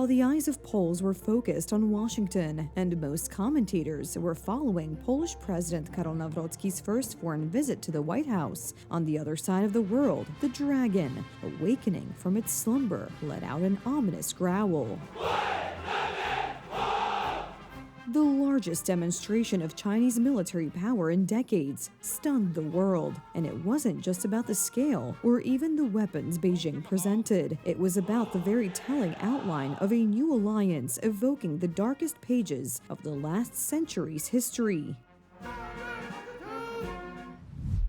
While the eyes of Poles were focused on Washington, and most commentators were following Polish President Karol Nawrocki's first foreign visit to the White House, on the other side of the world, the dragon, awakening from its slumber, let out an ominous growl. The largest demonstration of Chinese military power in decades stunned the world. And it wasn't just about the scale or even the weapons Beijing presented. It was about the very telling outline of a new alliance evoking the darkest pages of the last century's history.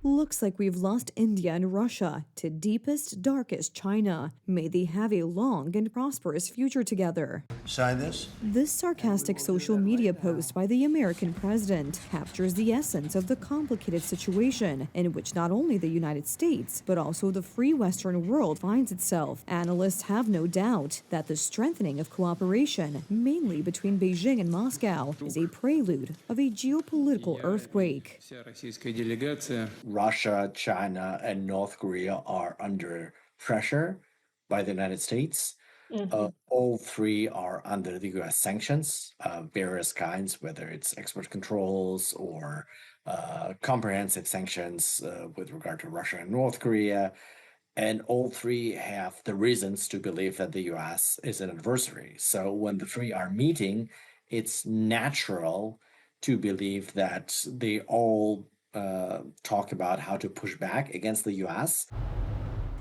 Looks like we've lost India and Russia to deepest, darkest China. May they have a long and prosperous future together. Sign this. This sarcastic social media post by the American president captures the essence of the complicated situation in which not only the United States, but also the free Western world finds itself. Analysts have no doubt that the strengthening of cooperation, mainly between Beijing and Moscow, is a prelude of a geopolitical earthquake. Russia, China, and North Korea are under pressure by the United States. All three are under the U.S. sanctions, various kinds, whether it's export controls or comprehensive sanctions with regard to Russia and North Korea. And all three have the reasons to believe that the U.S. is an adversary. So when the three are meeting, it's natural to believe that they all talk about how to push back against the U.S.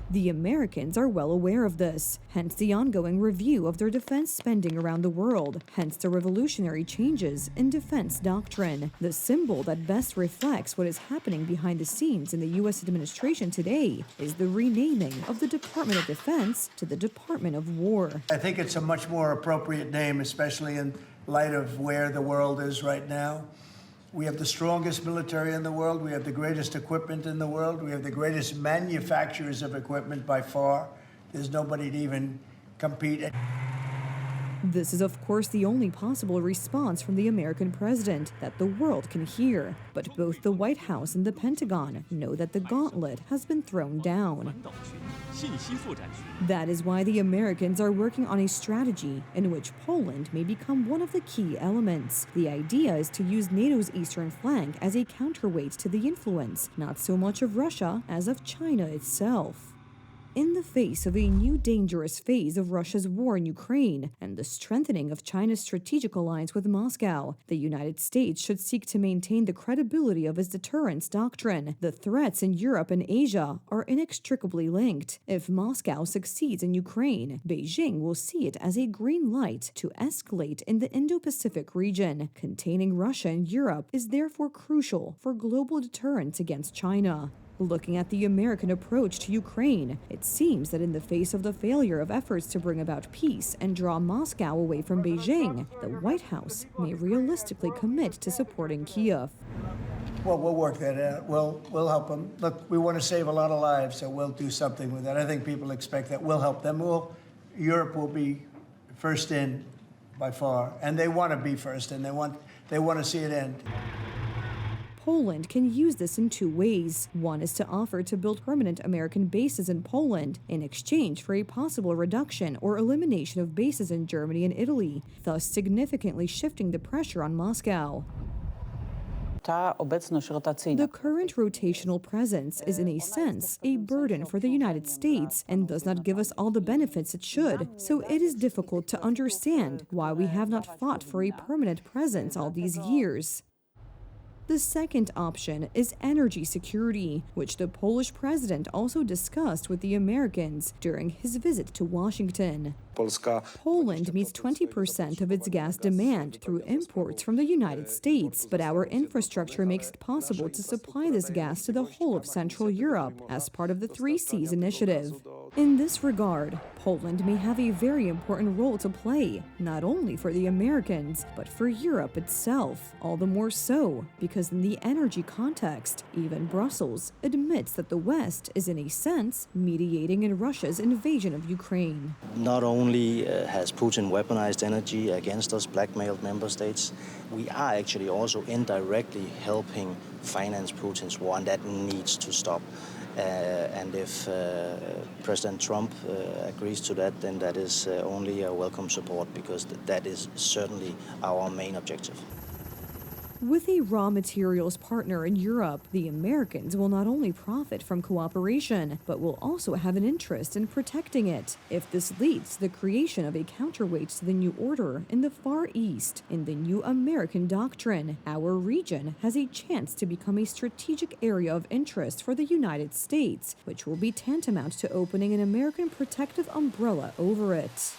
The Americans are well aware of this, hence the ongoing review of their defense spending around the world, hence the revolutionary changes in defense doctrine. The symbol that best reflects what is happening behind the scenes in the U.S. administration today is the renaming of the Department of Defense to the Department of War. I think it's a much more appropriate name, especially in light of where the world is right now. We have the strongest military in the world. We have the greatest equipment in the world. We have the greatest manufacturers of equipment by far. There's nobody to even compete. This is, of course, the only possible response from the American president that the world can hear. But both the White House and the Pentagon know that the gauntlet has been thrown down. That is why the Americans are working on a strategy in which Poland may become one of the key elements. The idea is to use NATO's eastern flank as a counterweight to the influence, not so much of Russia as of China itself. In the face of a new dangerous phase of Russia's war in Ukraine and the strengthening of China's strategic alliance with Moscow, the United States should seek to maintain the credibility of its deterrence doctrine. The threats in Europe and Asia are inextricably linked. If Moscow succeeds in Ukraine, Beijing will see it as a green light to escalate in the Indo-Pacific region. Containing Russia and Europe is therefore crucial for global deterrence against China. Looking at the American approach to Ukraine, it seems that in the face of the failure of efforts to bring about peace and draw Moscow away from Beijing, the White House may realistically commit to supporting Kiev. Well, we'll work that out. We'll help them. Look, we want to save a lot of lives, so we'll do something with that. I think people expect that. We'll help them. Europe will be first in by far, and they want to be first, and they want to see it end. Poland can use this in two ways. One is to offer to build permanent American bases in Poland in exchange for a possible reduction or elimination of bases in Germany and Italy, thus significantly shifting the pressure on Moscow. The current rotational presence is in a sense a burden for the United States and does not give us all the benefits it should, so it is difficult to understand why we have not fought for a permanent presence all these years. The second option is energy security, which the Polish president also discussed with the Americans during his visit to Washington. Poland meets 20% of its gas demand through imports from the United States, but our infrastructure makes it possible to supply this gas to the whole of Central Europe as part of the Three Seas initiative. In this regard, Poland may have a very important role to play, not only for the Americans, but for Europe itself. All the more so, because in the energy context, even Brussels admits that the West is in a sense mediating in Russia's invasion of Ukraine. Not only has Putin weaponized energy against us, blackmailed member states, we are actually also indirectly helping finance Putin's war, and that needs to stop. And if President Trump agrees to that, then that is only a welcome support, because that is certainly our main objective. With a raw materials partner in Europe, the Americans will not only profit from cooperation, but will also have an interest in protecting it. If this leads to the creation of a counterweight to the New Order in the Far East, in the new American doctrine, our region has a chance to become a strategic area of interest for the United States, which will be tantamount to opening an American protective umbrella over it.